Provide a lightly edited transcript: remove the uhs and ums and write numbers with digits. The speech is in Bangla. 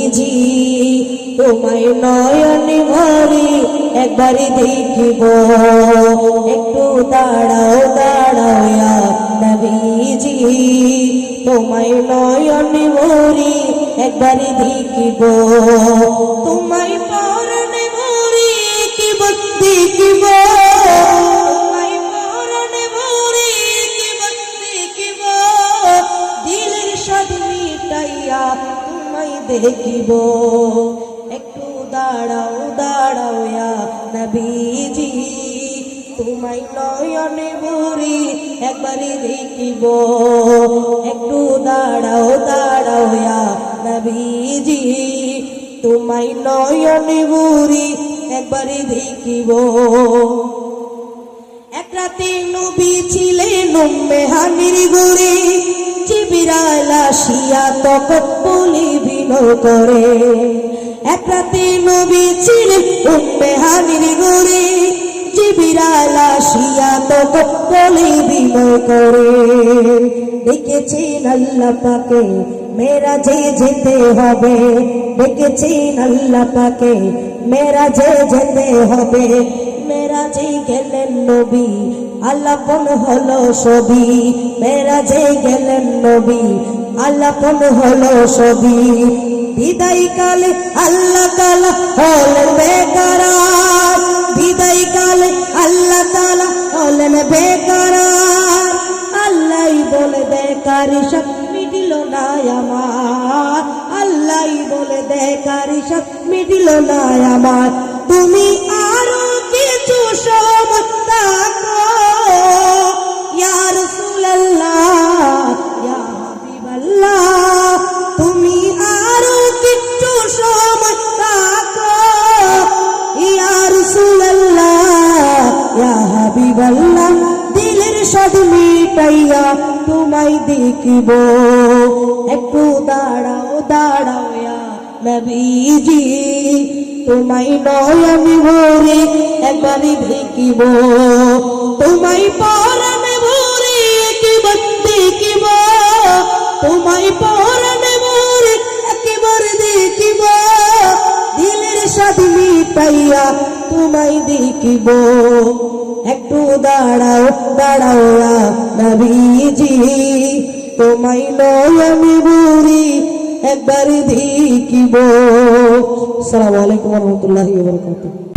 নবীজি তোমায় নয়নে ভরি একবার দেখিব একটু দাঁড়াও দাঁড়াও ইয়া নবীজি তোমায় নয়নে ভরি একবার দেখিব তোমায় পরনে ভরি কি দেখিব তোমায় পরনে ভরি কি দেখিব দিলের স্বাদ মিটাইয়া তোমায় দেখিব একটু দাঁড়াও দাঁড়াও ইয়া নবীজি তোমায় নয়নে ভরি একবার দেখিব একটু দাঁড়াও দাঁড়াও ইয়া নবীজি তোমায় নয়নে ভরি একবার দেখিব এক রাতে নবী ছিলেন উম্মে হানির ঘরে জিবরাইল আসিয়া তখন বলি বিনয় করে এক রাতে নবী ছিলেন উম্মে হানির ঘরে জিবরাইল আসিয়া তখন বলি বিনয় করে ডেকেছেন আল্লাহ পাকে মেরাজে যেতে হবে ডেকেছেন আল্লাহ পাকে মেরাজে যেতে হবে মেরাজে গেলেন নবী আল্লাপন হলো ছবি মেরাজে গেলেন নবী আল্লাপন হলো ছবি বিদায় কালে আল্লাহ তাআলা হলেন বেকরার বিদায় কালে আল্লাহ তাআলা হলেন বেকরার আল্লাহই বলে দেখার সব মিটিল না আমার আল্লাহই বলে দেখার সব মিটিল না আমার তুমি আরো কিছু সময় থাকো ইয়া রাসূলুল্লাহ ইয়া হাবিবাল্লাহ তুমি আরো কিছু সময় থাকো ইয়া রাসূলুল্লাহ ইয়া হাবিবাল্লাহ দিলের স্বাদ মিটাইয়া তোমায় দেখিব একটু দাঁড়াও দাঁড়াও ইয়া নবীজি তোমায় নয়নে ভরি একবার দেখিব তোমায় পরনে ভরি একবার দেখিব তোমায় পরনে ভরি একবার দেখিব দিলের স্বাদ মিটাইয়া তোমায় দেখিব একটু দাঁড়াও দাঁড়াও ইয়া নবীজি তোমায় নয়নে ভরি একবার দেখিব। আসসালামু আলাইকুম ওয়া রাহমাতুল্লাহি ওয়া বারাকাতুহু।